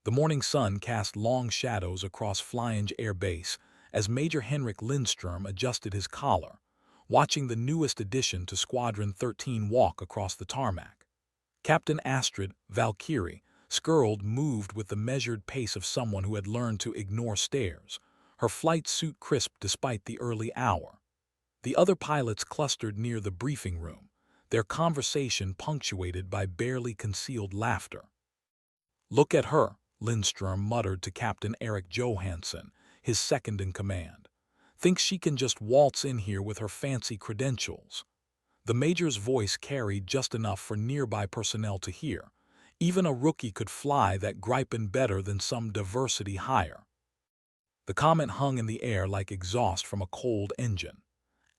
The morning sun cast long shadows across Flyinge Air Base as Major Henrik Lindstrom adjusted his collar, watching the newest addition to Squadron 13 walk across the tarmac. Captain Astrid Valkyrie Skirld moved with the measured pace of someone who had learned to ignore stares, her flight suit crisp despite the early hour. The other pilots clustered near the briefing room, their conversation punctuated by barely concealed laughter. "Look at her," Lindstrom muttered to Captain Eric Johansson, his second in command. "Thinks she can just waltz in here with her fancy credentials." The major's voice carried just enough for nearby personnel to hear. Even a rookie could fly that Gripen better than some diversity hire. The comment hung in the air like exhaust from a cold engine.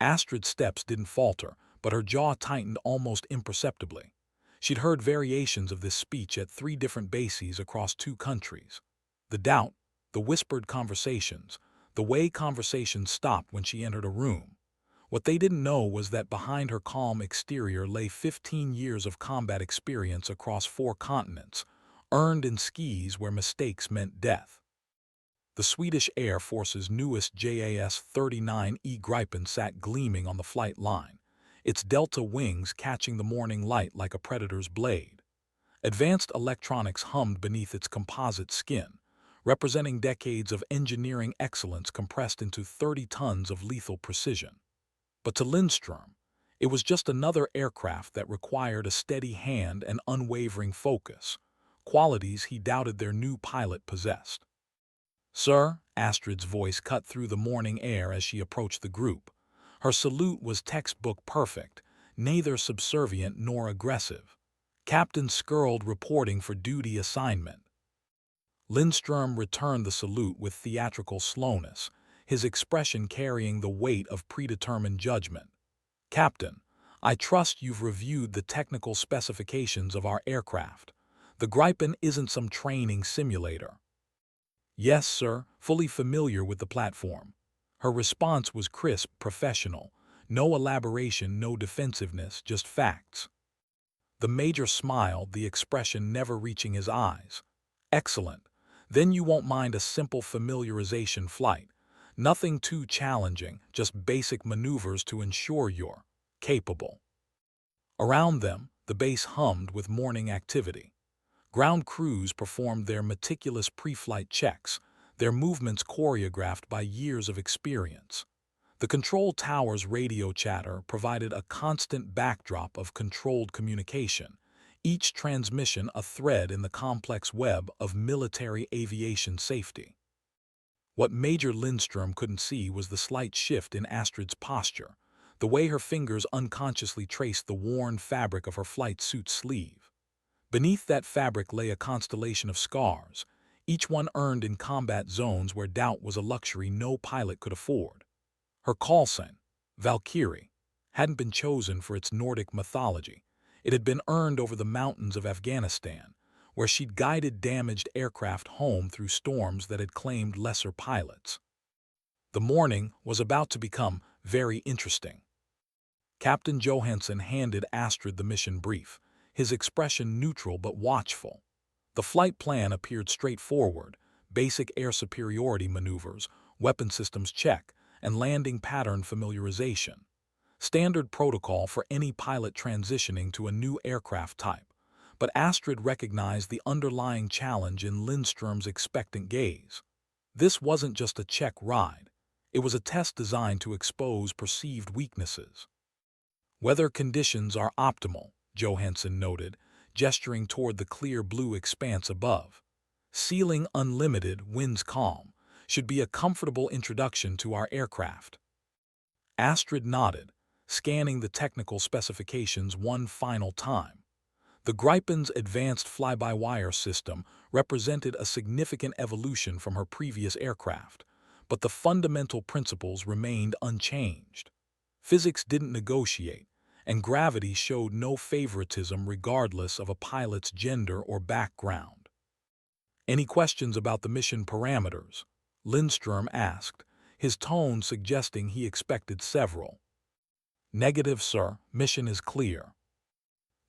Astrid's steps didn't falter, but her jaw tightened almost imperceptibly. She'd heard variations of this speech at 3 different bases across 2 countries. The doubt, the whispered conversations, the way conversations stopped when she entered a room. What they didn't know was that behind her calm exterior lay 15 years of combat experience across 4 continents, earned in skis where mistakes meant death. The Swedish Air Force's newest JAS-39E Gripen sat gleaming on the flight line, its delta wings catching the morning light like a predator's blade. Advanced electronics hummed beneath its composite skin, representing decades of engineering excellence compressed into 30 tons of lethal precision. But to Lindstrom, it was just another aircraft that required a steady hand and unwavering focus, qualities he doubted their new pilot possessed. "Sir," Astrid's voice cut through the morning air as she approached the group. Her salute was textbook perfect, neither subservient nor aggressive. "Captain Skirld reporting for duty assignment." Lindstrom returned the salute with theatrical slowness, his expression carrying the weight of predetermined judgment. "Captain, I trust you've reviewed the technical specifications of our aircraft. The Gripen isn't some training simulator." "Yes, sir, fully familiar with the platform." Her response was crisp, professional. No elaboration, no defensiveness, just facts. The major smiled, the expression never reaching his eyes. "Excellent. Then you won't mind a simple familiarization flight. Nothing too challenging, just basic maneuvers to ensure you're capable." Around them, the base hummed with morning activity. Ground crews performed their meticulous pre-flight checks, their movements choreographed by years of experience. The control tower's radio chatter provided a constant backdrop of controlled communication, each transmission a thread in the complex web of military aviation safety. What Major Lindstrom couldn't see was the slight shift in Astrid's posture, the way her fingers unconsciously traced the worn fabric of her flight suit's sleeve. Beneath that fabric lay a constellation of scars, each one earned in combat zones where doubt was a luxury no pilot could afford. Her call sign, Valkyrie, hadn't been chosen for its Nordic mythology. It had been earned over the mountains of Afghanistan, where she'd guided damaged aircraft home through storms that had claimed lesser pilots. The morning was about to become very interesting. Captain Johansson handed Astrid the mission brief, his expression neutral but watchful. The flight plan appeared straightforward: basic air superiority maneuvers, weapon systems check, and landing pattern familiarization. Standard protocol for any pilot transitioning to a new aircraft type. But Astrid recognized the underlying challenge in Lindstrom's expectant gaze. This wasn't just a check ride. It was a test designed to expose perceived weaknesses. "Weather conditions are optimal," Johansson noted, gesturing toward the clear blue expanse above. "Ceiling unlimited, winds calm. Should be a comfortable introduction to our aircraft." Astrid nodded, scanning the technical specifications one final time. The Gripen's advanced fly-by-wire system represented a significant evolution from her previous aircraft, but the fundamental principles remained unchanged. Physics didn't negotiate, and gravity showed no favoritism regardless of a pilot's gender or background. "Any questions about the mission parameters?" Lindstrom asked, his tone suggesting he expected several. "Negative, sir. Mission is clear."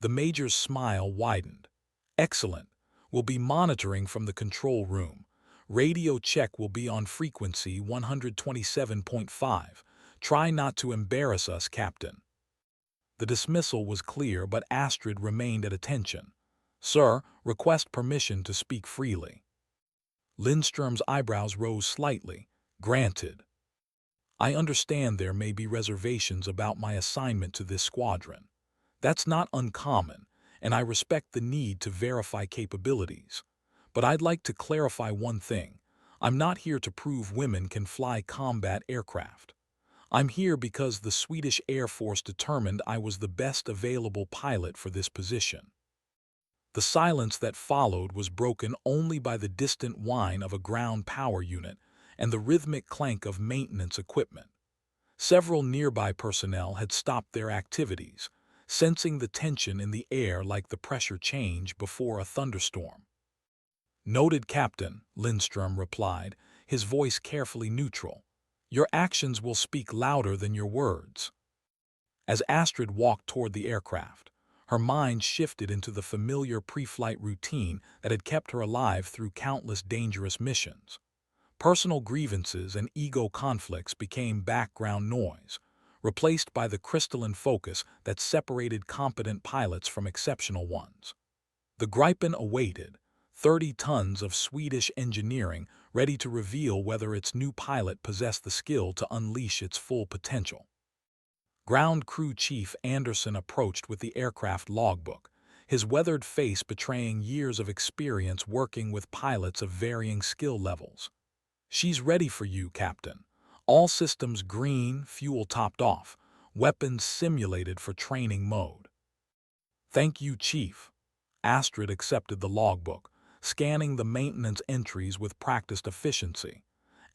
The major's smile widened. "Excellent. We'll be monitoring from the control room. Radio check will be on frequency 127.5. Try not to embarrass us, Captain." The dismissal was clear, but Astrid remained at attention. "Sir, request permission to speak freely." Lindström's eyebrows rose slightly. "Granted. I understand there may be reservations about my assignment to this squadron. That's not uncommon, and I respect the need to verify capabilities. But I'd like to clarify one thing. I'm not here to prove women can fly combat aircraft. I'm here because the Swedish Air Force determined I was the best available pilot for this position." The silence that followed was broken only by the distant whine of a ground power unit and the rhythmic clank of maintenance equipment. Several nearby personnel had stopped their activities, sensing the tension in the air like the pressure change before a thunderstorm. "Noted, Captain," Lindström replied, his voice carefully neutral. "Your actions will speak louder than your words." As Astrid walked toward the aircraft, her mind shifted into the familiar pre-flight routine that had kept her alive through countless dangerous missions. Personal grievances and ego conflicts became background noise, replaced by the crystalline focus that separated competent pilots from exceptional ones. The Gripen awaited, 30 tons of Swedish engineering ready to reveal whether its new pilot possessed the skill to unleash its full potential. Ground Crew Chief Anderson approached with the aircraft logbook, his weathered face betraying years of experience working with pilots of varying skill levels. "She's ready for you, Captain. All systems green, fuel topped off, weapons simulated for training mode." "Thank you, Chief." Astrid accepted the logbook, scanning the maintenance entries with practiced efficiency.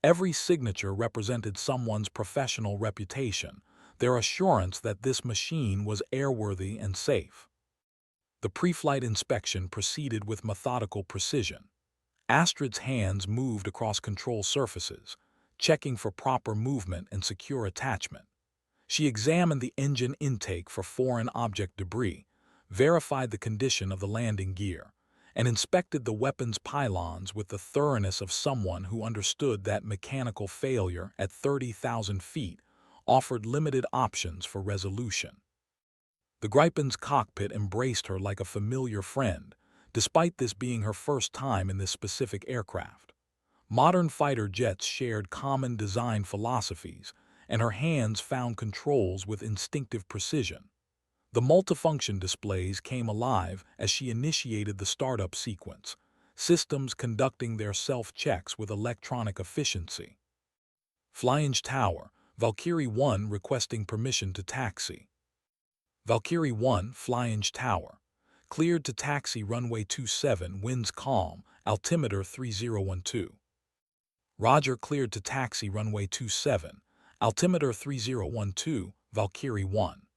Every signature represented someone's professional reputation, their assurance that this machine was airworthy and safe. The pre-flight inspection proceeded with methodical precision. Astrid's hands moved across control surfaces, checking for proper movement and secure attachment. She examined the engine intake for foreign object debris, verified the condition of the landing gear, and inspected the weapon's pylons with the thoroughness of someone who understood that mechanical failure at 30,000 feet offered limited options for resolution. The Gripen's cockpit embraced her like a familiar friend, despite this being her first time in this specific aircraft. Modern fighter jets shared common design philosophies, and her hands found controls with instinctive precision. The multifunction displays came alive as she initiated the startup sequence, systems conducting their self-checks with electronic efficiency. Flying Tower, Valkyrie 1 requesting permission to taxi. Valkyrie 1, Flying Tower. Cleared to taxi runway 27, winds calm, altimeter 3012. Roger, cleared to taxi runway 27, altimeter 3012, Valkyrie 1.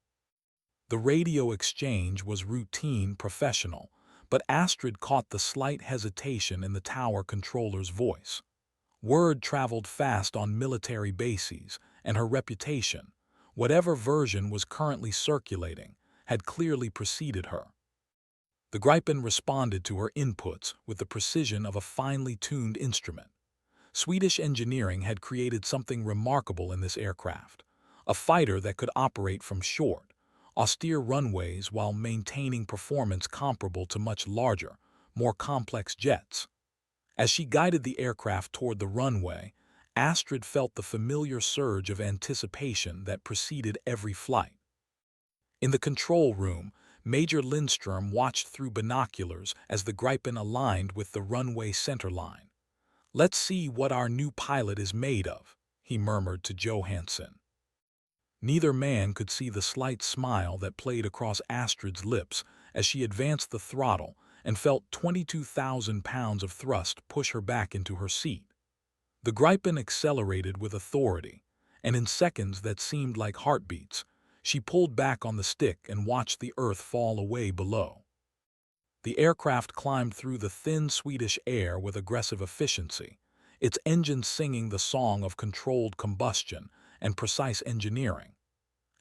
The radio exchange was routine, professional, but Astrid caught the slight hesitation in the tower controller's voice. Word traveled fast on military bases, and her reputation, whatever version was currently circulating, had clearly preceded her. The Gripen responded to her inputs with the precision of a finely tuned instrument. Swedish engineering had created something remarkable in this aircraft, a fighter that could operate from short, austere runways while maintaining performance comparable to much larger, more complex jets. As she guided the aircraft toward the runway, Astrid felt the familiar surge of anticipation that preceded every flight. In the control room, Major Lindström watched through binoculars as the Gripen aligned with the runway centerline. "Let's see what our new pilot is made of," he murmured to Johansson. Neither man could see the slight smile that played across Astrid's lips as she advanced the throttle and felt 22,000 pounds of thrust push her back into her seat. The Gripen accelerated with authority, and in seconds that seemed like heartbeats, she pulled back on the stick and watched the earth fall away below. The aircraft climbed through the thin Swedish air with aggressive efficiency, its engines singing the song of controlled combustion and precise engineering.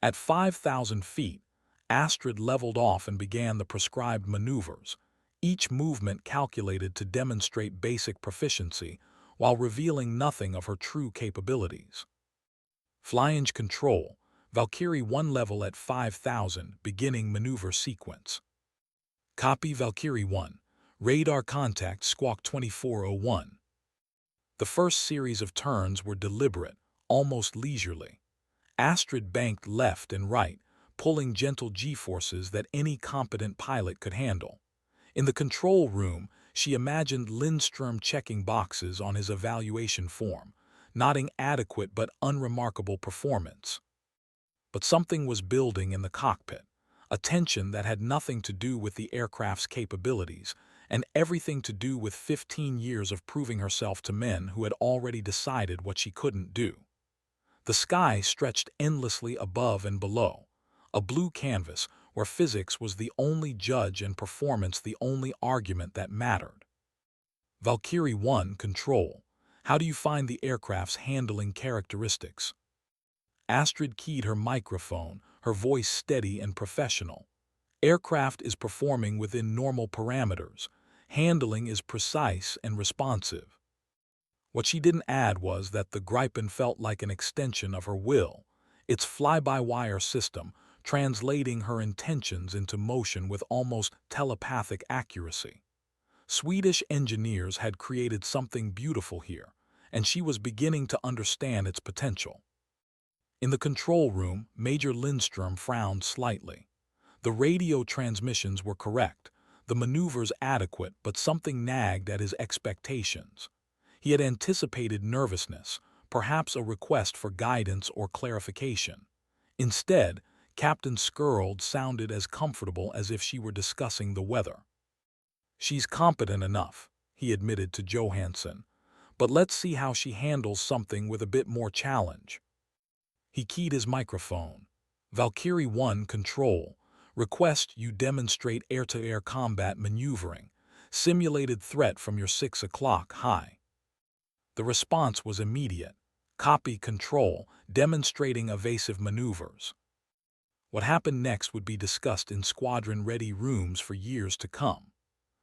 At 5,000 feet, Astrid leveled off and began the prescribed maneuvers, each movement calculated to demonstrate basic proficiency while revealing nothing of her true capabilities. Flying control, Valkyrie 1 level at 5000, beginning maneuver sequence. Copy Valkyrie 1. Radar contact Squawk 2401. The first series of turns were deliberate, almost leisurely. Astrid banked left and right, pulling gentle G-forces that any competent pilot could handle. In the control room, she imagined Lindstrom checking boxes on his evaluation form, nodding adequate but unremarkable performance. But something was building in the cockpit, a tension that had nothing to do with the aircraft's capabilities, and everything to do with 15 years of proving herself to men who had already decided what she couldn't do. The sky stretched endlessly above and below, a blue canvas where physics was the only judge and performance the only argument that mattered. Valkyrie 1 Control. How do you find the aircraft's handling characteristics? Astrid keyed her microphone, her voice steady and professional. Aircraft is performing within normal parameters. Handling is precise and responsive. What she didn't add was that the Gripen felt like an extension of her will, its fly-by-wire system translating her intentions into motion with almost telepathic accuracy. Swedish engineers had created something beautiful here, and she was beginning to understand its potential. In the control room, Major Lindstrom frowned slightly. The radio transmissions were correct, the maneuvers adequate, but something nagged at his expectations. He had anticipated nervousness, perhaps a request for guidance or clarification. Instead, Captain Skirld sounded as comfortable as if she were discussing the weather. "She's competent enough," he admitted to Johansson, "but let's see how she handles something with a bit more challenge." He keyed his microphone. Valkyrie 1 Control. Request you demonstrate air-to-air combat maneuvering. Simulated threat from your 6 o'clock high. The response was immediate. Copy Control, demonstrating evasive maneuvers. What happened next would be discussed in squadron-ready rooms for years to come.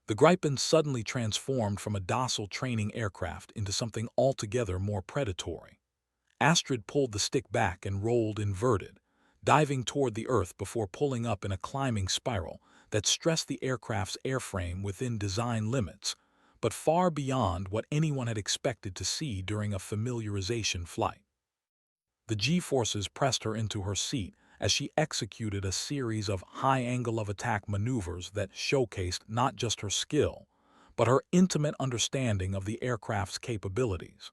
The Gripen suddenly transformed from a docile training aircraft into something altogether more predatory. Astrid pulled the stick back and rolled inverted, diving toward the earth before pulling up in a climbing spiral that stressed the aircraft's airframe within design limits, but far beyond what anyone had expected to see during a familiarization flight. The G-forces pressed her into her seat as she executed a series of high-angle-of-attack maneuvers that showcased not just her skill, but her intimate understanding of the aircraft's capabilities.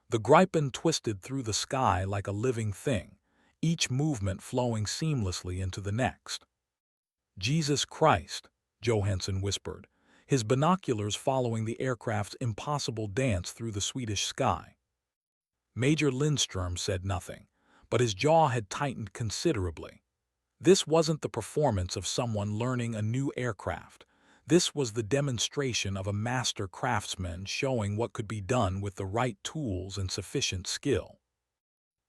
The Gripen twisted through the sky like a living thing, each movement flowing seamlessly into the next. "Jesus Christ," Johansson whispered, his binoculars following the aircraft's impossible dance through the Swedish sky. Major Lindstrom said nothing, but his jaw had tightened considerably. This wasn't the performance of someone learning a new aircraft. This was the demonstration of a master craftsman showing what could be done with the right tools and sufficient skill.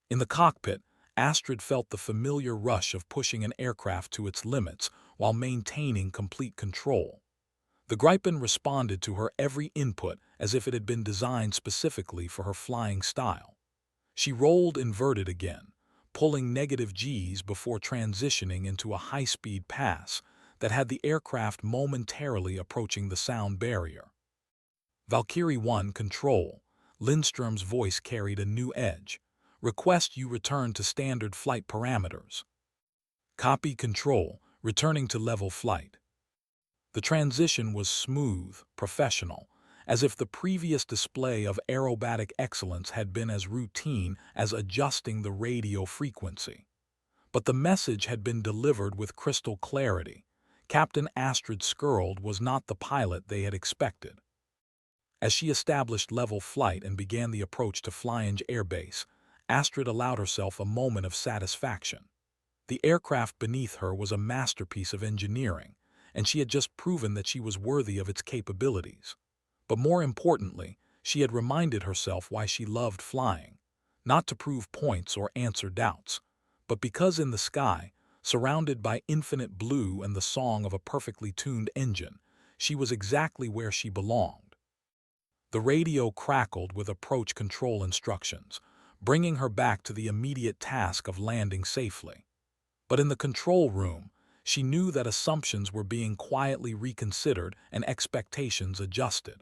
In the cockpit, Astrid felt the familiar rush of pushing an aircraft to its limits while maintaining complete control. The Gripen responded to her every input as if it had been designed specifically for her flying style. She rolled inverted again, pulling negative Gs before transitioning into a high-speed pass that had the aircraft momentarily approaching the sound barrier. Valkyrie 1 Control. Lindstrom's voice carried a new edge. Request you return to standard flight parameters. Copy Control, returning to level flight. The transition was smooth, professional, as if the previous display of aerobatic excellence had been as routine as adjusting the radio frequency. But the message had been delivered with crystal clarity. Captain Astrid Skirld was not the pilot they had expected. As she established level flight and began the approach to Flyinge Air Base, Astrid allowed herself a moment of satisfaction. The aircraft beneath her was a masterpiece of engineering, and she had just proven that she was worthy of its capabilities. But more importantly, she had reminded herself why she loved flying, not to prove points or answer doubts, but because in the sky, surrounded by infinite blue and the song of a perfectly tuned engine, She was exactly where she belonged. The radio crackled with approach control instructions, bringing her back to the immediate task of landing safely. But in the control room, she knew that assumptions were being quietly reconsidered and expectations adjusted.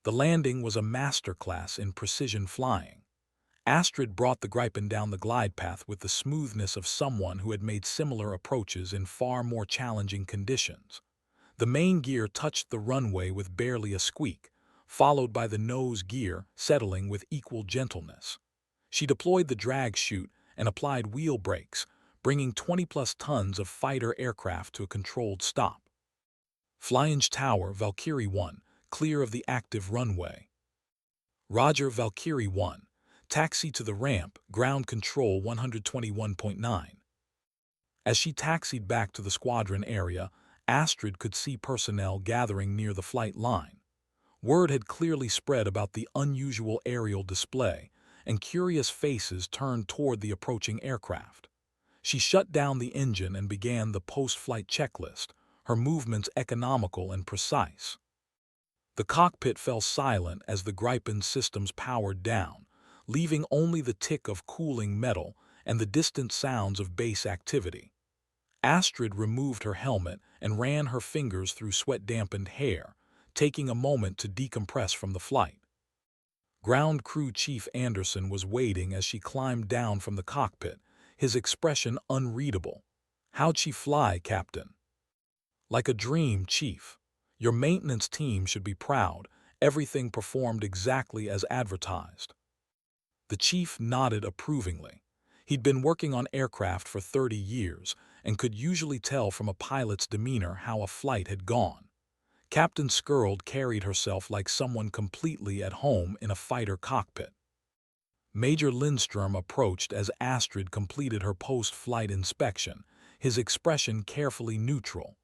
The landing was a masterclass in precision flying. Astrid brought the Gripen down the glide path with the smoothness of someone who had made similar approaches in far more challenging conditions. The main gear touched the runway with barely a squeak, followed by the nose gear settling with equal gentleness. She deployed the drag chute and applied wheel brakes, bringing 20-plus tons of fighter aircraft to a controlled stop. Flying Tower, Valkyrie 1, clear of the active runway. Roger, Valkyrie 1. Taxi to the ramp, ground control 121.9. As she taxied back to the squadron area, Astrid could see personnel gathering near the flight line. Word had clearly spread about the unusual aerial display, and curious faces turned toward the approaching aircraft. She shut down the engine and began the post-flight checklist, her movements economical and precise. The cockpit fell silent as the Gripen systems powered down, leaving only the tick of cooling metal and the distant sounds of base activity. Astrid removed her helmet and ran her fingers through sweat-dampened hair, taking a moment to decompress from the flight. Ground Crew Chief Anderson was waiting as she climbed down from the cockpit, his expression unreadable. "How'd she fly, Captain?" "Like a dream, Chief. Your maintenance team should be proud. Everything performed exactly as advertised." The chief nodded approvingly. He'd been working on aircraft for 30 years and could usually tell from a pilot's demeanor how a flight had gone. Captain Skirld carried herself like someone completely at home in a fighter cockpit. Major Lindstrom approached as Astrid completed her post-flight inspection, his expression carefully neutral.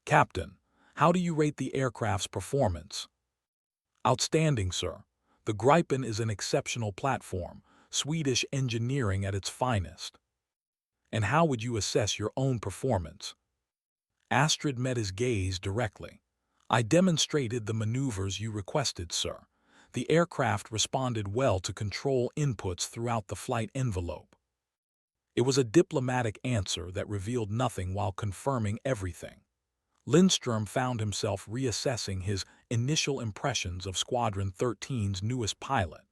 "Captain, how do you rate the aircraft's performance?" "Outstanding, sir. The Gripen is an exceptional platform, Swedish engineering at its finest." "And how would you assess your own performance?" Astrid met his gaze directly. "I demonstrated the maneuvers you requested, sir. The aircraft responded well to control inputs throughout the flight envelope." It was a diplomatic answer that revealed nothing while confirming everything. Lindstrom found himself reassessing his initial impressions of Squadron 13's newest pilot.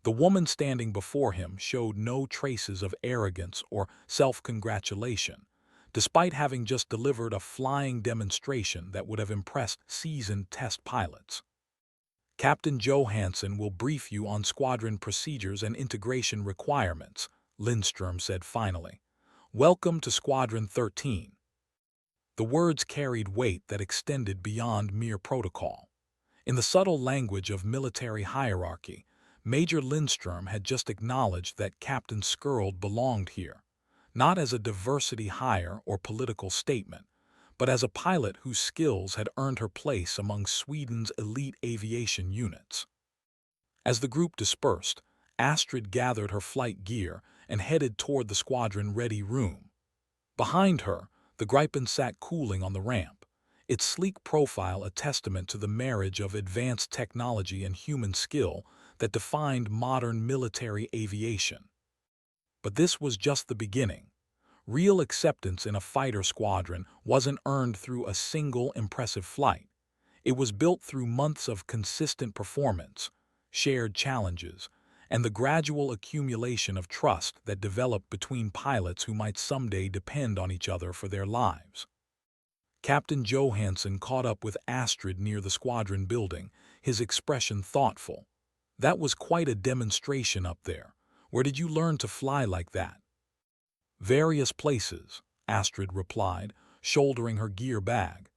The woman standing before him showed no traces of arrogance or self-congratulation, despite having just delivered a flying demonstration that would have impressed seasoned test pilots. "Captain Johansson will brief you on squadron procedures and integration requirements," Lindstrom said finally. "Welcome to Squadron 13. The words carried weight that extended beyond mere protocol. In the subtle language of military hierarchy, Major Lindstrom had just acknowledged that Captain Skirld belonged here, not as a diversity hire or political statement, but as a pilot whose skills had earned her place among Sweden's elite aviation units. As the group dispersed, Astrid gathered her flight gear and headed toward the squadron-ready room. Behind her, the Gripen sat cooling on the ramp, its sleek profile a testament to the marriage of advanced technology and human skill that defined modern military aviation. But this was just the beginning. Real acceptance in a fighter squadron wasn't earned through a single impressive flight. It was built through months of consistent performance, shared challenges, and the gradual accumulation of trust that developed between pilots who might someday depend on each other for their lives. Captain Johansson caught up with Astrid near the squadron building, his expression thoughtful. "That was quite a demonstration up there. Where did you learn to fly like that?" "Various places," Astrid replied, shouldering her gear bag.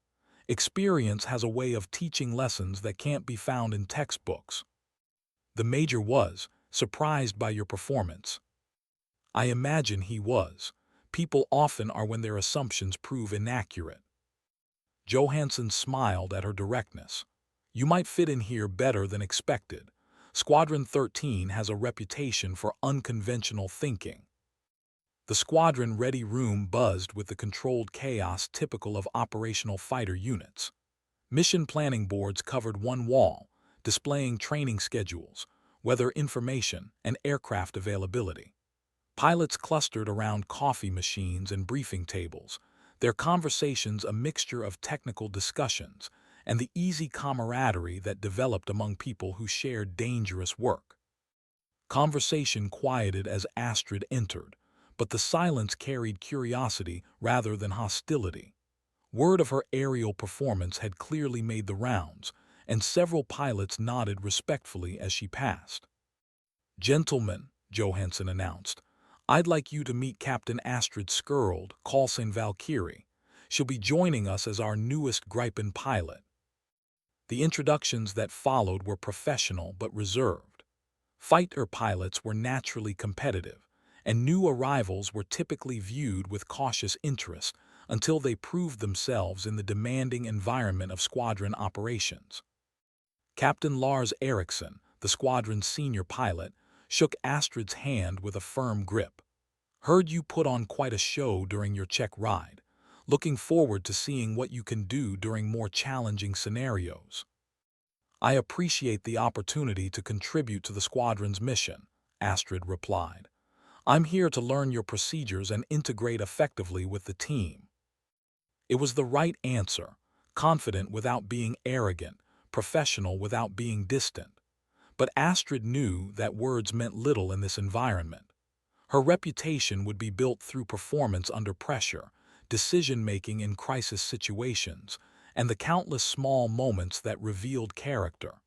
"Experience has a way of teaching lessons that can't be found in textbooks." The major was surprised by your performance. "I imagine he was. People often are when their assumptions prove inaccurate." Johansson smiled at her directness. "You might fit in here better than expected. Squadron 13 has a reputation for unconventional thinking." The squadron-ready room buzzed with the controlled chaos typical of operational fighter units. Mission planning boards covered one wall, displaying training schedules, weather information, and aircraft availability. Pilots clustered around coffee machines and briefing tables, their conversations a mixture of technical discussions and the easy camaraderie that developed among people who shared dangerous work. Conversation quieted as Astrid entered, but the silence carried curiosity rather than hostility. Word of her aerial performance had clearly made the rounds, and several pilots nodded respectfully as she passed. "Gentlemen," Johansson announced, "I'd like you to meet Captain Astrid Skirld, Carlsen Valkyrie. She'll be joining us as our newest Gripen pilot." The introductions that followed were professional but reserved. Fighter pilots were naturally competitive, and new arrivals were typically viewed with cautious interest until they proved themselves in the demanding environment of squadron operations. Captain Lars Eriksson, the squadron's senior pilot, shook Astrid's hand with a firm grip. "Heard you put on quite a show during your Czech ride. Looking forward to seeing what you can do during more challenging scenarios." "I appreciate the opportunity to contribute to the squadron's mission," Astrid replied. "I'm here to learn your procedures and integrate effectively with the team." It was the right answer, confident without being arrogant, professional without being distant. But Astrid knew that words meant little in this environment. Her reputation would be built through performance under pressure, decision-making in crisis situations, and the countless small moments that revealed character.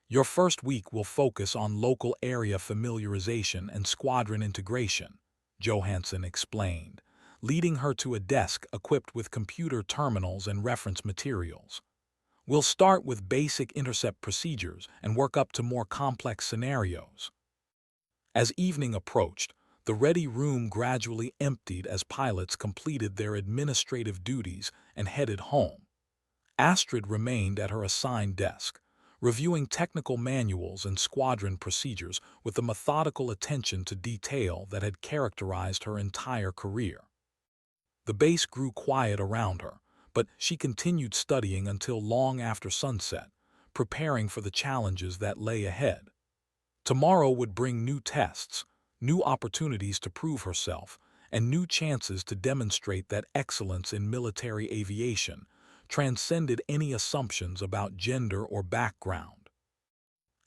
"Your first week will focus on local area familiarization and squadron integration," Johansson explained, leading her to a desk equipped with computer terminals and reference materials. "We'll start with basic intercept procedures and work up to more complex scenarios." As evening approached, the ready room gradually emptied as pilots completed their administrative duties and headed home. Astrid remained at her assigned desk, reviewing technical manuals and squadron procedures with the methodical attention to detail that had characterized her entire career. The base grew quiet around her, but she continued studying until long after sunset, preparing for the challenges that lay ahead. Tomorrow would bring new tests, new opportunities to prove herself, and new chances to demonstrate that excellence in military aviation transcended any assumptions about gender or background.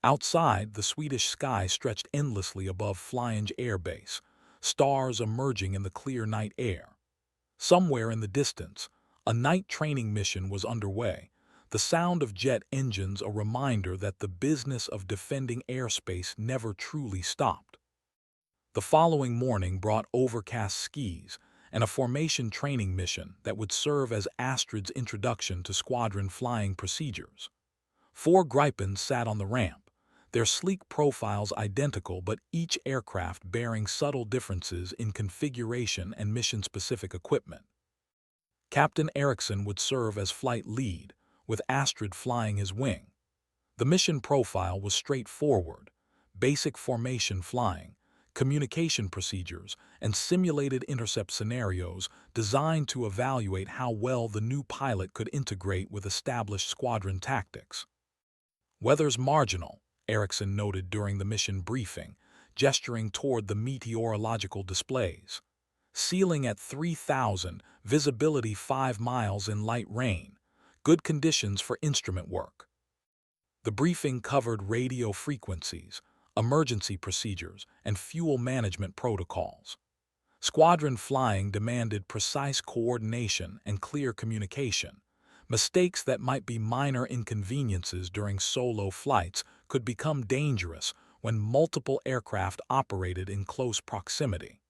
Outside, the Swedish sky stretched endlessly above Flyinge Air Base, stars emerging in the clear night air. Somewhere in the distance, a night training mission was underway, the sound of jet engines a reminder that the business of defending airspace never truly stopped. The following morning brought overcast skies and a formation training mission that would serve as Astrid's introduction to squadron flying procedures. 4 Gripens sat on the ramp, their sleek profiles identical but each aircraft bearing subtle differences in configuration and mission-specific equipment. Captain Eriksson would serve as flight lead, with Astrid flying his wing. The mission profile was straightforward: basic formation flying, communication procedures, and simulated intercept scenarios designed to evaluate how well the new pilot could integrate with established squadron tactics. "Weather's marginal," Eriksson noted during the mission briefing, gesturing toward the meteorological displays. "Ceiling at 3,000, visibility 5 miles in light rain. Good conditions for instrument work." The briefing covered radio frequencies, emergency procedures, and fuel management protocols. Squadron flying demanded precise coordination and clear communication. Mistakes that might be minor inconveniences during solo flights could become dangerous when multiple aircraft operated in close proximity.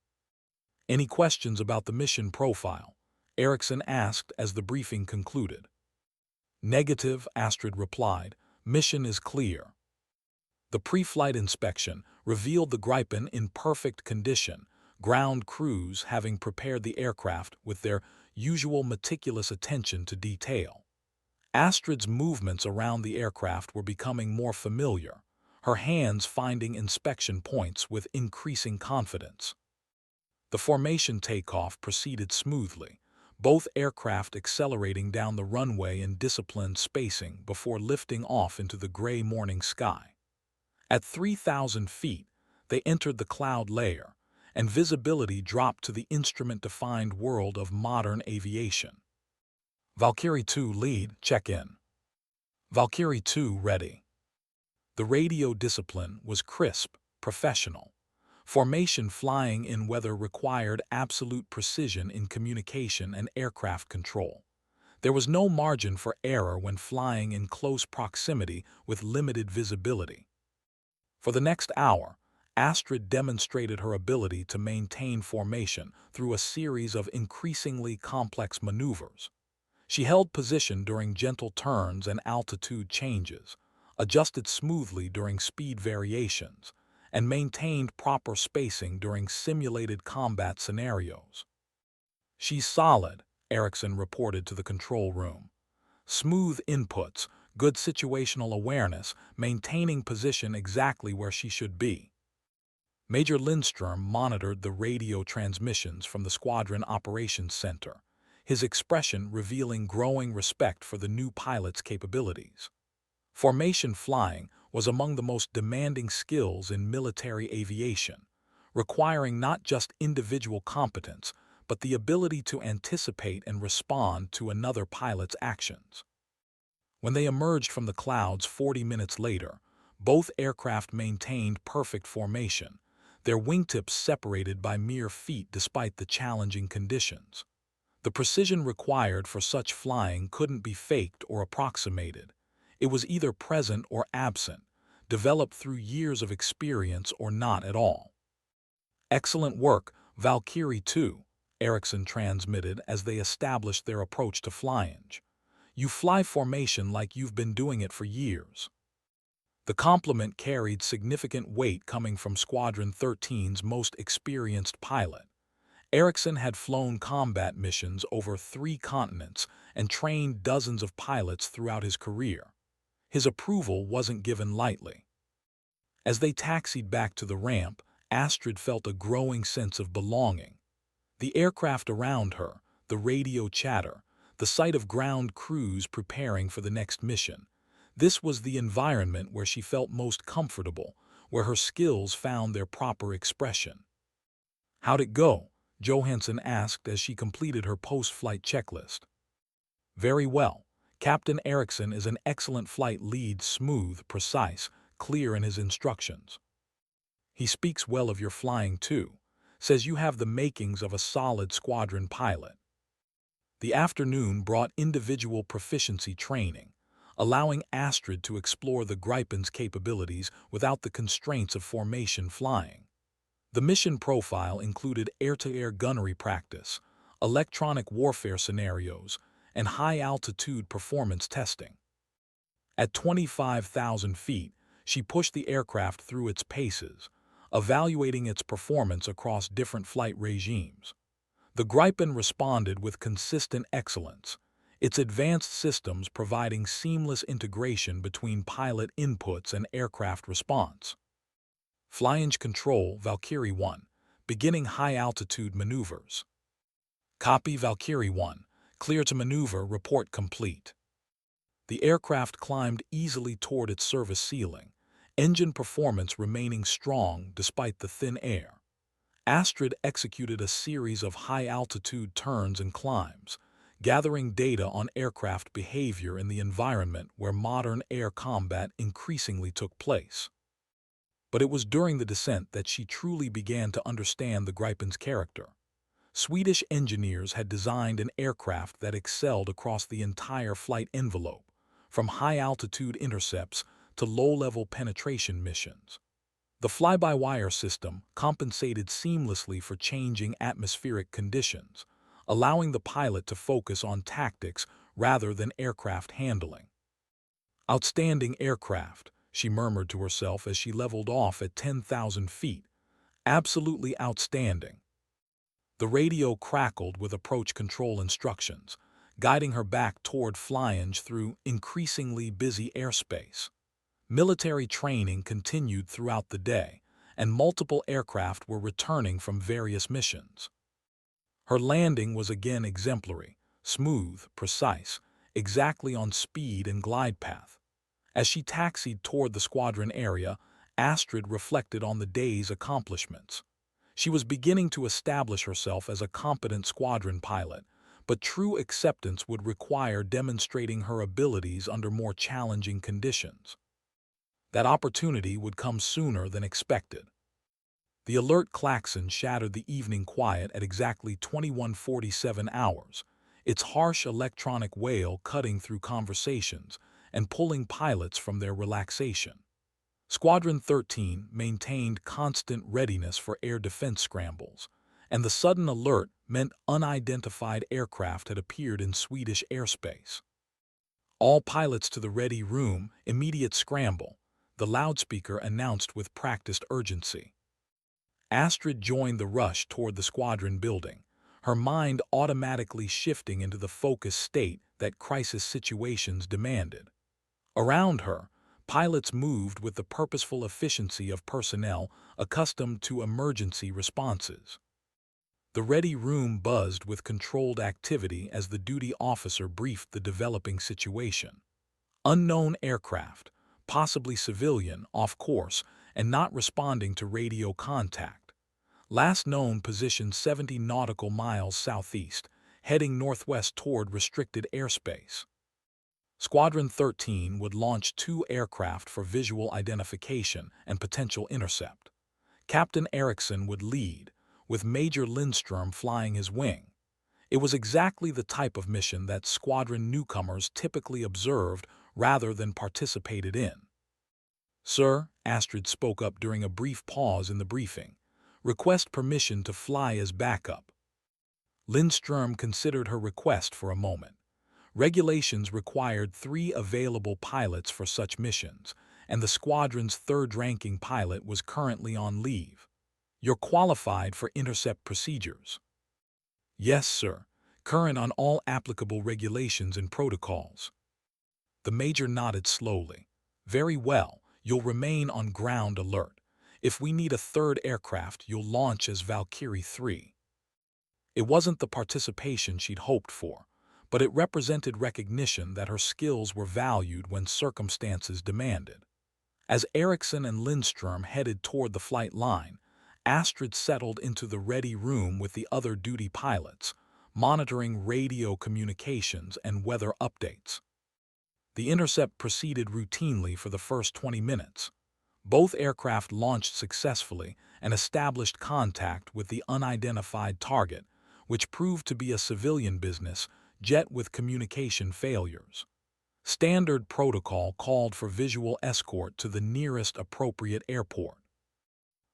"Any questions about the mission profile?" Eriksson asked as the briefing concluded. "Negative," Astrid replied. "Mission is clear." The pre-flight inspection revealed the Gripen in perfect condition, ground crews having prepared the aircraft with their usual meticulous attention to detail. Astrid's movements around the aircraft were becoming more familiar, her hands finding inspection points with increasing confidence. The formation takeoff proceeded smoothly, both aircraft accelerating down the runway in disciplined spacing before lifting off into the gray morning sky. At 3,000 feet, they entered the cloud layer, and visibility dropped to the instrument-defined world of modern aviation. Valkyrie 2 lead, check-in. Valkyrie 2 ready. The radio discipline was crisp, professional. Formation flying in weather required absolute precision in communication and aircraft control. There was no margin for error when flying in close proximity with limited visibility. For the next hour, Astrid demonstrated her ability to maintain formation through a series of increasingly complex maneuvers. She held position during gentle turns and altitude changes, adjusted smoothly during speed variations, and maintained proper spacing during simulated combat scenarios. "She's solid," Erickson reported to the control room. "Smooth inputs, good situational awareness, maintaining position exactly where she should be." Major Lindstrom monitored the radio transmissions from the Squadron Operations Center, his expression revealing growing respect for the new pilot's capabilities. Formation flying was among the most demanding skills in military aviation, requiring not just individual competence, but the ability to anticipate and respond to another pilot's actions. When they emerged from the clouds 40 minutes later, both aircraft maintained perfect formation, their wingtips separated by mere feet despite the challenging conditions. The precision required for such flying couldn't be faked or approximated. It was either present or absent, developed through years of experience or not at all. "Excellent work, Valkyrie 2, Erickson transmitted as they established their approach to flying. "You fly formation like you've been doing it for years." The compliment carried significant weight coming from Squadron 13's most experienced pilot. Erickson had flown combat missions over 3 continents and trained dozens of pilots throughout his career. His approval wasn't given lightly. As they taxied back to the ramp, Astrid felt a growing sense of belonging. The aircraft around her, the radio chatter, the sight of ground crews preparing for the next mission. This was the environment where she felt most comfortable, where her skills found their proper expression. "How'd it go?" Johansson asked as she completed her post-flight checklist. "Very well. Captain Erickson is an excellent flight lead, smooth, precise, clear in his instructions. He speaks well of your flying too, says you have the makings of a solid squadron pilot." The afternoon brought individual proficiency training, allowing Astrid to explore the Gripen's capabilities without the constraints of formation flying. The mission profile included air-to-air gunnery practice, electronic warfare scenarios, and high-altitude performance testing. At 25,000 feet, she pushed the aircraft through its paces, evaluating its performance across different flight regimes. The Gripen responded with consistent excellence, its advanced systems providing seamless integration between pilot inputs and aircraft response. Flying control, Valkyrie 1, beginning high-altitude maneuvers. Copy, Valkyrie 1, clear to maneuver, report complete. The aircraft climbed easily toward its service ceiling, engine performance remaining strong despite the thin air. Astrid executed a series of high-altitude turns and climbs, gathering data on aircraft behavior in the environment where modern air combat increasingly took place. But it was during the descent that she truly began to understand the Gripen's character. Swedish engineers had designed an aircraft that excelled across the entire flight envelope, from high-altitude intercepts to low-level penetration missions. The fly-by-wire system compensated seamlessly for changing atmospheric conditions, allowing the pilot to focus on tactics rather than aircraft handling. "Outstanding aircraft," she murmured to herself as she leveled off at 10,000 feet. "Absolutely outstanding." The radio crackled with approach control instructions, guiding her back toward flying through increasingly busy airspace. Military training continued throughout the day, and multiple aircraft were returning from various missions. Her landing was again exemplary, smooth, precise, exactly on speed and glide path. As she taxied toward the squadron area, Astrid reflected on the day's accomplishments. She was beginning to establish herself as a competent squadron pilot, but true acceptance would require demonstrating her abilities under more challenging conditions. That opportunity would come sooner than expected. The alert klaxon shattered the evening quiet at exactly 21:47 hours, its harsh electronic wail cutting through conversations and pulling pilots from their relaxation. Squadron 13 maintained constant readiness for air defense scrambles, and the sudden alert meant unidentified aircraft had appeared in Swedish airspace. All pilots to the ready room, immediate scramble, the loudspeaker announced with practiced urgency. Astrid joined the rush toward the squadron building, her mind automatically shifting into the focused state that crisis situations demanded. Around her, pilots moved with the purposeful efficiency of personnel accustomed to emergency responses. The ready room buzzed with controlled activity as the duty officer briefed the developing situation. Unknown aircraft, possibly civilian, off course, and not responding to radio contact. Last known position 70 nautical miles southeast, heading northwest toward restricted airspace. Squadron 13 would launch 2 aircraft for visual identification and potential intercept. Captain Eriksson would lead, with Major Lindstrom flying his wing. It was exactly the type of mission that squadron newcomers typically observed rather than participated in. "Sir," Astrid spoke up during a brief pause in the briefing, "request permission to fly as backup." Lindstrom considered her request for a moment. Regulations required 3 available pilots for such missions, and the squadron's third-ranking pilot was currently on leave. "You're qualified for intercept procedures." "Yes, sir. Current on all applicable regulations and protocols." The major nodded slowly. "Very well. You'll remain on ground alert. If we need a third aircraft, you'll launch as Valkyrie 3. It wasn't the participation she'd hoped for, but it represented recognition that her skills were valued when circumstances demanded. As Eriksson and Lindstrom headed toward the flight line, Astrid settled into the ready room with the other duty pilots, monitoring radio communications and weather updates. The intercept proceeded routinely for the first 20 minutes. Both aircraft launched successfully and established contact with the unidentified target, which proved to be a civilian business jet with communication failures. Standard protocol called for visual escort to the nearest appropriate airport.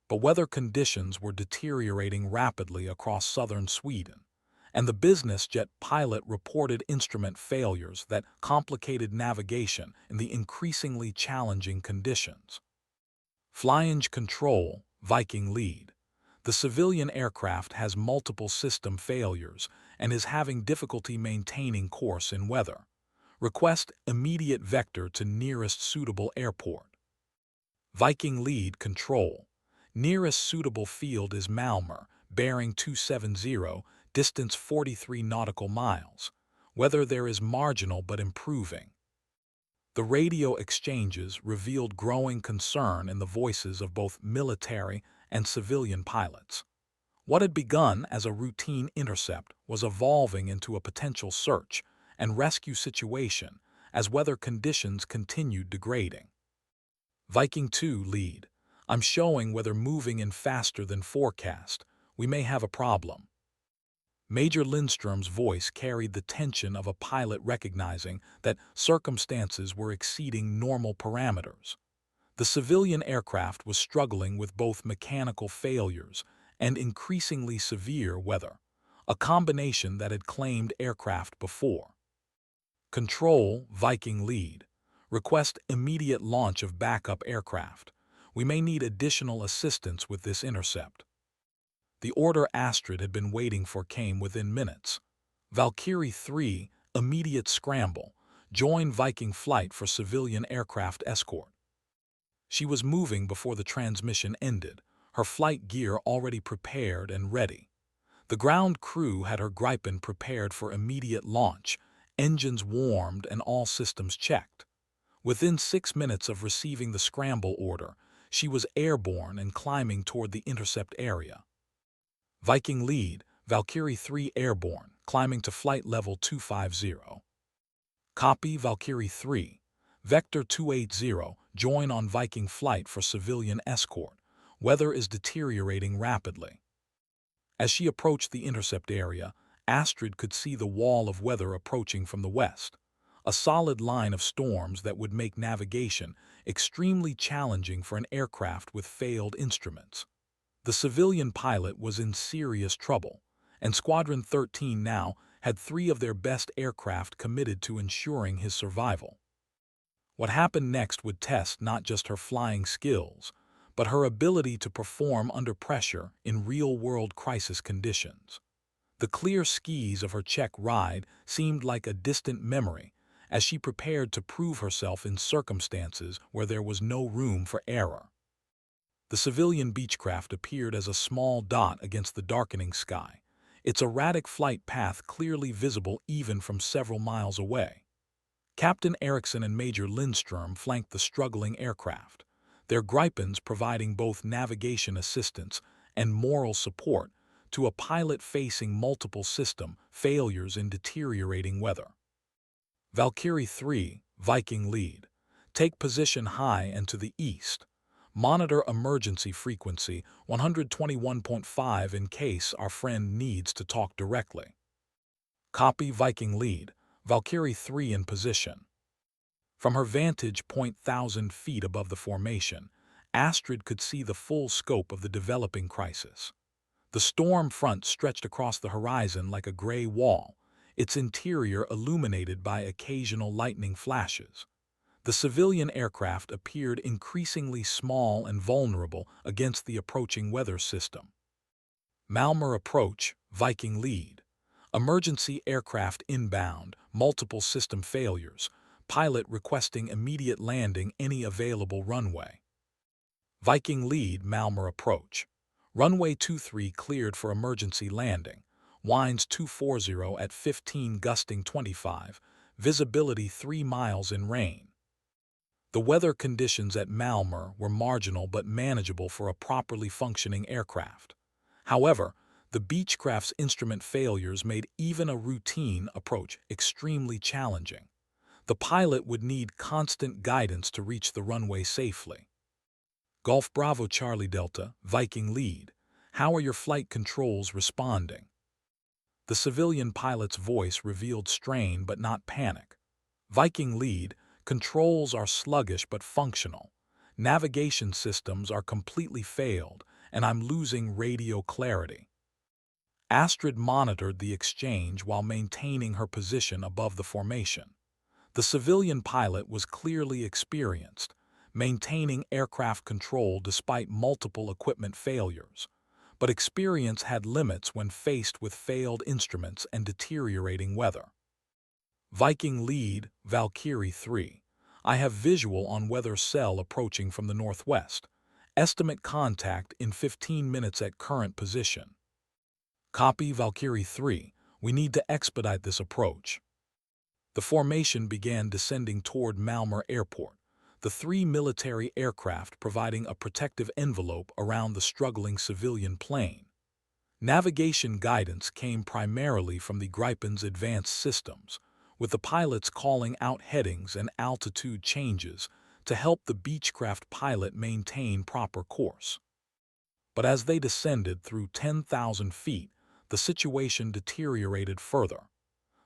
But weather conditions were deteriorating rapidly across southern Sweden, and the business jet pilot reported instrument failures that complicated navigation in the increasingly challenging conditions. Flying control, Viking lead. The civilian aircraft has multiple system failures and is having difficulty maintaining course in weather. Request immediate vector to nearest suitable airport. Viking lead control. Nearest suitable field is Malmö, bearing 270, distance 43 nautical miles. Weather there is marginal but improving. The radio exchanges revealed growing concern in the voices of both military and civilian pilots. What had begun as a routine intercept was evolving into a potential search and rescue situation as weather conditions continued degrading. Viking 2 lead. I'm showing weather moving in faster than forecast. We may have a problem. Major Lindstrom's voice carried the tension of a pilot recognizing that circumstances were exceeding normal parameters. The civilian aircraft was struggling with both mechanical failures and increasingly severe weather, a combination that had claimed aircraft before. Control, Viking lead. Request immediate launch of backup aircraft. We may need additional assistance with this intercept. The order Astrid had been waiting for came within minutes. Valkyrie 3, immediate scramble. Join Viking flight for civilian aircraft escort. She was moving before the transmission ended, her flight gear already prepared and ready. The ground crew had her Gripen prepared for immediate launch, engines warmed and all systems checked. Within 6 minutes of receiving the scramble order, she was airborne and climbing toward the intercept area. Viking lead, Valkyrie 3 airborne, climbing to flight level 250. Copy Valkyrie 3. Vector 280, join on Viking flight for civilian escort. Weather is deteriorating rapidly. As she approached the intercept area, Astrid could see the wall of weather approaching from the west, a solid line of storms that would make navigation extremely challenging for an aircraft with failed instruments. The civilian pilot was in serious trouble, and Squadron 13 now had 3 of their best aircraft committed to ensuring his survival. What happened next would test not just her flying skills, but her ability to perform under pressure in real-world crisis conditions. The clear skies of her Czech ride seemed like a distant memory as she prepared to prove herself in circumstances where there was no room for error. The civilian Beechcraft appeared as a small dot against the darkening sky, its erratic flight path clearly visible even from several miles away. Captain Eriksson and Major Lindstrom flanked the struggling aircraft, their Gripens providing both navigation assistance and moral support to a pilot facing multiple system failures in deteriorating weather. Valkyrie 3, Viking lead. Take position high and to the east. Monitor emergency frequency 121.5 in case our friend needs to talk directly. Copy Viking lead, Valkyrie 3 in position. From her vantage point 1,000 feet above the formation, Astrid could see the full scope of the developing crisis. The storm front stretched across the horizon like a gray wall, its interior illuminated by occasional lightning flashes. The civilian aircraft appeared increasingly small and vulnerable against the approaching weather system. Malmö approach, Viking lead. Emergency aircraft inbound, multiple system failures, pilot requesting immediate landing any available runway. Viking lead, Malmö approach. Runway 23 cleared for emergency landing. Winds 240 at 15 gusting 25, visibility 3 miles in rain. The weather conditions at Malmö were marginal but manageable for a properly functioning aircraft. However, the Beechcraft's instrument failures made even a routine approach extremely challenging. The pilot would need constant guidance to reach the runway safely. Golf Bravo Charlie Delta, Viking lead. How are your flight controls responding? The civilian pilot's voice revealed strain but not panic. Viking lead, controls are sluggish but functional. Navigation systems are completely failed, and I'm losing radio clarity. Astrid monitored the exchange while maintaining her position above the formation. The civilian pilot was clearly experienced, maintaining aircraft control despite multiple equipment failures. But experience had limits when faced with failed instruments and deteriorating weather. Viking lead, Valkyrie 3. I have visual on weather cell approaching from the northwest. Estimate contact in 15 minutes at current position. Copy Valkyrie 3. We need to expedite this approach. The formation began descending toward Malmö Airport, the 3 military aircraft providing a protective envelope around the struggling civilian plane. Navigation guidance came primarily from the Gripen's advanced systems, with the pilots calling out headings and altitude changes to help the Beechcraft pilot maintain proper course. But as they descended through 10,000 feet, the situation deteriorated further.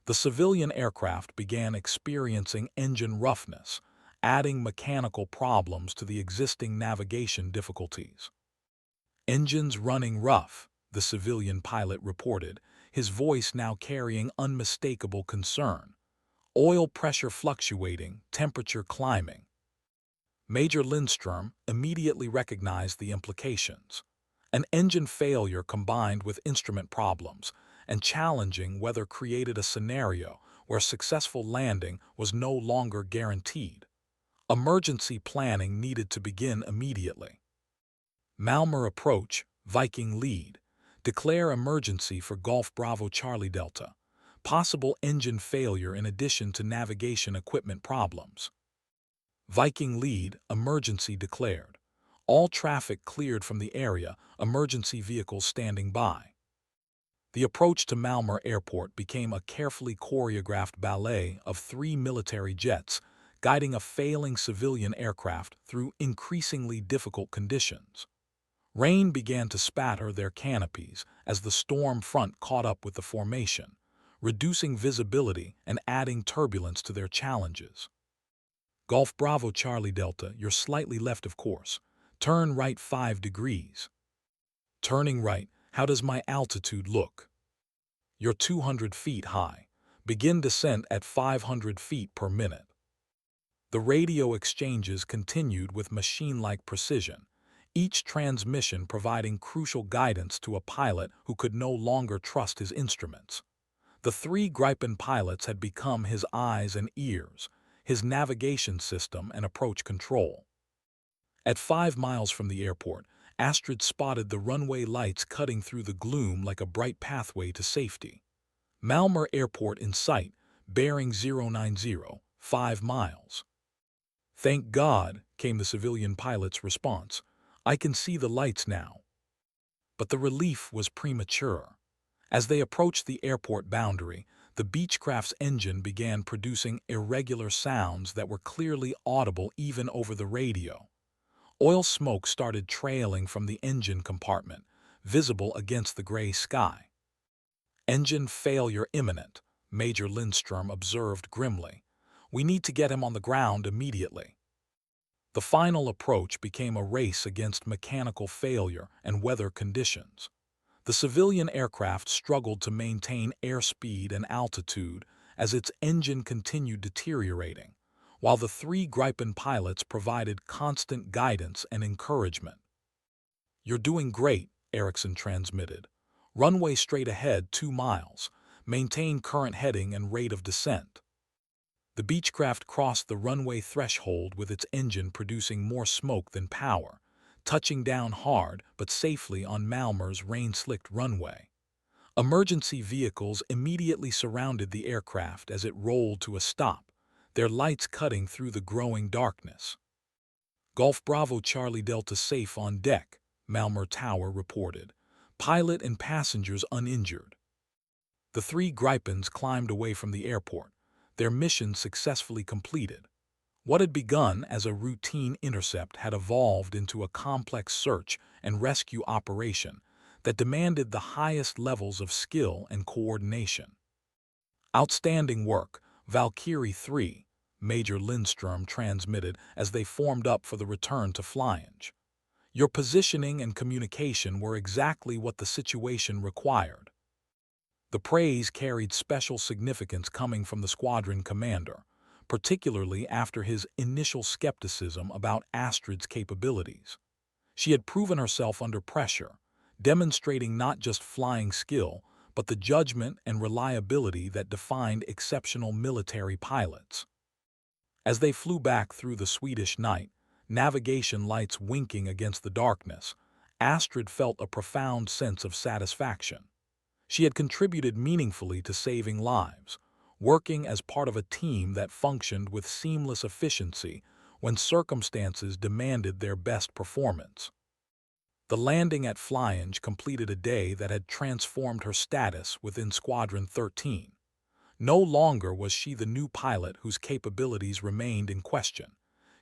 The civilian aircraft began experiencing engine roughness, adding mechanical problems to the existing navigation difficulties. Engines running rough, the civilian pilot reported, his voice now carrying unmistakable concern. Oil pressure fluctuating, temperature climbing. Major Lindstrom immediately recognized the implications. An engine failure combined with instrument problems and challenging weather created a scenario where successful landing was no longer guaranteed. Emergency planning needed to begin immediately. Malmö approach, Viking lead. Declare emergency for Golf Bravo Charlie Delta. Possible engine failure in addition to navigation equipment problems. Viking lead, emergency declared. All traffic cleared from the area, emergency vehicles standing by. The approach to Malmö Airport became a carefully choreographed ballet of 3 military jets, guiding a failing civilian aircraft through increasingly difficult conditions. Rain began to spatter their canopies as the storm front caught up with the formation, reducing visibility and adding turbulence to their challenges. Golf Bravo Charlie Delta, you're slightly left of course. Turn right 5 degrees. Turning right, how does my altitude look? You're 200 feet high. Begin descent at 500 feet per minute. The radio exchanges continued with machine-like precision, each transmission providing crucial guidance to a pilot who could no longer trust his instruments. The 3 Gripen pilots had become his eyes and ears, his navigation system and approach control. At 5 miles from the airport, Astrid spotted the runway lights cutting through the gloom like a bright pathway to safety. Malmö Airport in sight, bearing 090, 5 miles. Thank God, came the civilian pilot's response. I can see the lights now. But the relief was premature. As they approached the airport boundary, the Beechcraft's engine began producing irregular sounds that were clearly audible even over the radio. Oil smoke started trailing from the engine compartment, visible against the gray sky. Engine failure imminent, Major Lindstrom observed grimly. We need to get him on the ground immediately. The final approach became a race against mechanical failure and weather conditions. The civilian aircraft struggled to maintain airspeed and altitude as its engine continued deteriorating, while the 3 Gripen pilots provided constant guidance and encouragement. You're doing great, Ericsson transmitted. Runway straight ahead 2 miles. Maintain current heading and rate of descent. The Beechcraft crossed the runway threshold with its engine producing more smoke than power, touching down hard but safely on Malmö's rain-slicked runway. Emergency vehicles immediately surrounded the aircraft as it rolled to a stop, their lights cutting through the growing darkness. Golf Bravo Charlie Delta safe on deck, Malmö Tower reported. Pilot and passengers uninjured. The 3 Gripens climbed away from the airport, their mission successfully completed. What had begun as a routine intercept had evolved into a complex search and rescue operation that demanded the highest levels of skill and coordination. Outstanding work, Valkyrie 3, Major Lindstrom transmitted as they formed up for the return to flying. Your positioning and communication were exactly what the situation required. The praise carried special significance coming from the squadron commander, particularly after his initial skepticism about Astrid's capabilities. She had proven herself under pressure, demonstrating not just flying skill, but the judgment and reliability that defined exceptional military pilots. As they flew back through the Swedish night, navigation lights winking against the darkness, Astrid felt a profound sense of satisfaction. She had contributed meaningfully to saving lives, working as part of a team that functioned with seamless efficiency when circumstances demanded their best performance. The landing at Flyinge completed a day that had transformed her status within Squadron 13. No longer was she the new pilot whose capabilities remained in question.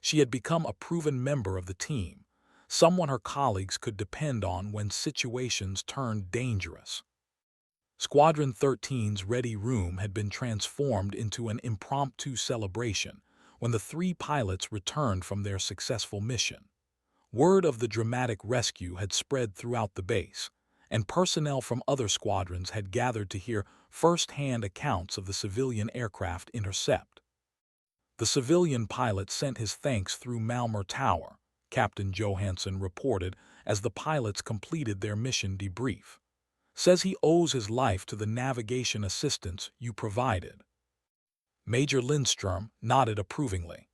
She had become a proven member of the team, someone her colleagues could depend on when situations turned dangerous. Squadron 13's ready room had been transformed into an impromptu celebration when the 3 pilots returned from their successful mission. Word of the dramatic rescue had spread throughout the base, and personnel from other squadrons had gathered to hear first-hand accounts of the civilian aircraft intercept. The civilian pilot sent his thanks through Malmö Tower, Captain Johansson reported as the pilots completed their mission debrief. Says he owes his life to the navigation assistance you provided. Major Lindstrom nodded approvingly.